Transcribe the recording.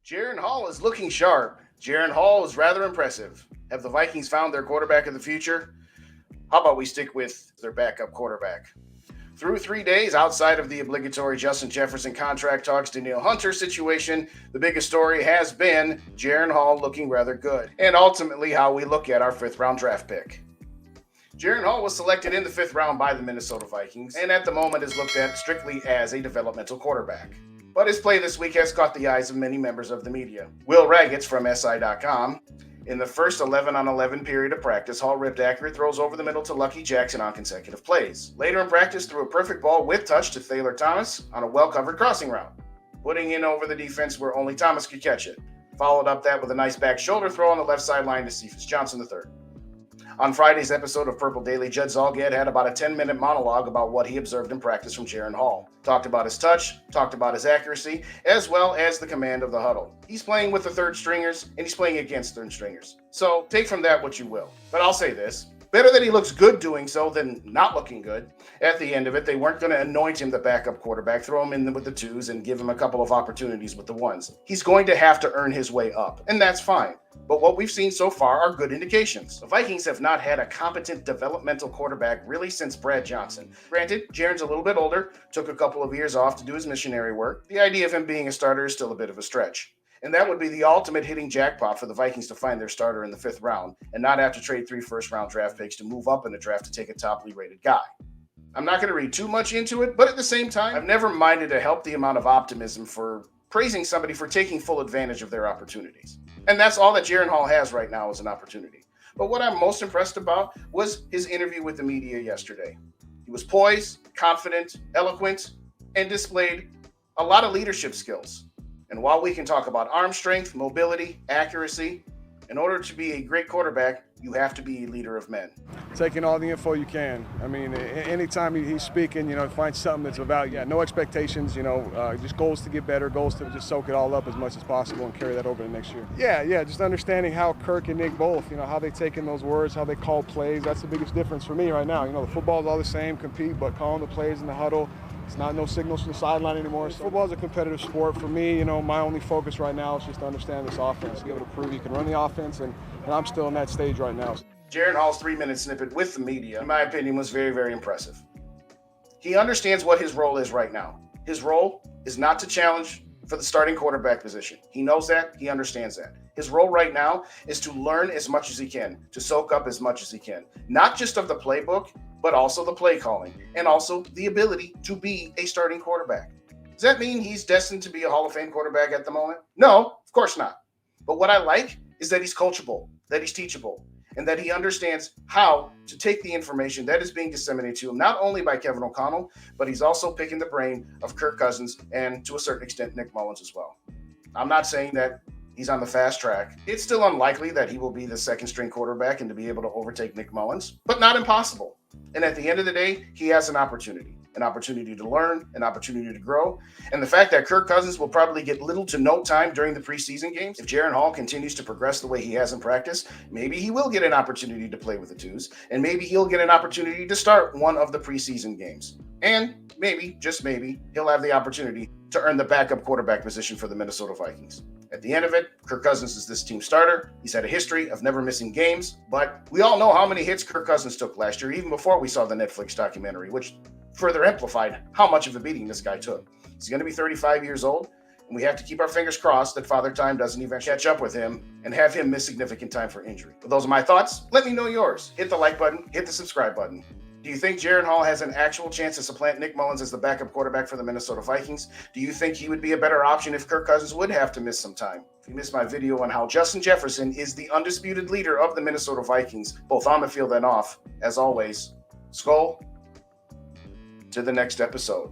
Jaren Hall is looking sharp. Jaren Hall is rather impressive. Have the Vikings found their quarterback of the future? How about we stick with their backup quarterback? Through 3 days outside of the obligatory Justin Jefferson contract talks to Danielle Hunter situation, the biggest story has been Jaren Hall looking rather good, and ultimately how we look at our 5th round draft pick. Jaren Hall was selected in the 5th round by the Minnesota Vikings, and at the moment is looked at strictly as a developmental quarterback. But his play this week has caught the eyes of many members of the media. Will Raggets from SI.com. In the first 11-on-11 period of practice, Hall ripped accurate throws over the middle to Lucky Jackson on consecutive plays. Later in practice, threw a perfect ball with touch to Thaler Thomas on a well-covered crossing route, putting in over the defense where only Thomas could catch it. Followed up that with a nice back shoulder throw on the left sideline to Cephas Johnson III. On Friday's episode of Purple Daily, Judd Zolgad had about a 10-minute monologue about what he observed in practice from Jaren Hall. Talked about his touch, talked about his accuracy, as well as the command of the huddle. He's playing with the third stringers, and he's playing against third stringers. So take from that what you will. But I'll say this. Better that he looks good doing so than not looking good. At the end of it, they weren't going to anoint him the backup quarterback, throw him in with the 2s, and give him a couple of opportunities with the 1s. He's going to have to earn his way up, and that's fine. But what we've seen so far are good indications. The Vikings have not had a competent developmental quarterback really since Brad Johnson. Granted, Jaren's a little bit older, took a couple of years off to do his missionary work. The idea of him being a starter is still a bit of a stretch. And that would be the ultimate hitting jackpot for the Vikings to find their starter in the 5th round and not have to trade 3 first-round draft picks to move up in the draft to take a toply rated guy. I'm not going to read too much into it, but at the same time, I've never minded a healthy amount of optimism for praising somebody for taking full advantage of their opportunities. And that's all that Jaren Hall has right now is an opportunity. But what I'm most impressed about was his interview with the media yesterday. He was poised, confident, eloquent, and displayed a lot of leadership skills. And while we can talk about arm strength, mobility, accuracy, in order to be a great quarterback, you have to be a leader of men. Taking all the info you can. I mean, anytime he's speaking, find something that's of value. No expectations, just goals to get better, goals to just soak it all up as much as possible and carry that over to next year. Yeah, just understanding how Kirk and Nick both, how they take in those words, how they call plays. That's the biggest difference for me right now. The football's all the same, compete, but calling the plays in the huddle. It's not no signals from the sideline anymore. So football is a competitive sport. For me, my only focus right now is just to understand this offense, be able to prove you can run the offense, and I'm still in that stage right now. Jaren Hall's 3-minute snippet with the media, in my opinion, was very, very impressive. He understands what his role is right now. His role is not to challenge for the starting quarterback position. He knows that. He understands that. His role right now is to learn as much as he can, to soak up as much as he can, not just of the playbook, but also the play calling, and also the ability to be a starting quarterback. Does that mean he's destined to be a Hall of Fame quarterback at the moment? No, of course not. But what I like is that he's coachable, that he's teachable, and that he understands how to take the information that is being disseminated to him, not only by Kevin O'Connell, but he's also picking the brain of Kirk Cousins and, to a certain extent, Nick Mullins as well. I'm not saying that he's on the fast track. It's still unlikely that he will be the second-string quarterback and to be able to overtake Nick Mullins, but not impossible. And at the end of the day, he has an opportunity to learn, an opportunity to grow. And the fact that Kirk Cousins will probably get little to no time during the preseason games, if Jaren Hall continues to progress the way he has in practice, maybe he will get an opportunity to play with the 2s, and maybe he'll get an opportunity to start one of the preseason games. And maybe, just maybe, he'll have the opportunity to earn the backup quarterback position for the Minnesota Vikings. At the end of it, Kirk Cousins is this team's starter. He's had a history of never missing games, but we all know how many hits Kirk Cousins took last year, even before we saw the Netflix documentary, which further amplified how much of a beating this guy took. He's going to be 35 years old, and we have to keep our fingers crossed that Father Time doesn't even catch up with him and have him miss significant time for injury. But those are my thoughts. Let me know yours. Hit the like button, hit the subscribe button. Do you think Jaren Hall has an actual chance to supplant Nick Mullins as the backup quarterback for the Minnesota Vikings? Do you think he would be a better option if Kirk Cousins would have to miss some time? If you missed my video on how Justin Jefferson is the undisputed leader of the Minnesota Vikings, both on the field and off, as always, Skull, to the next episode.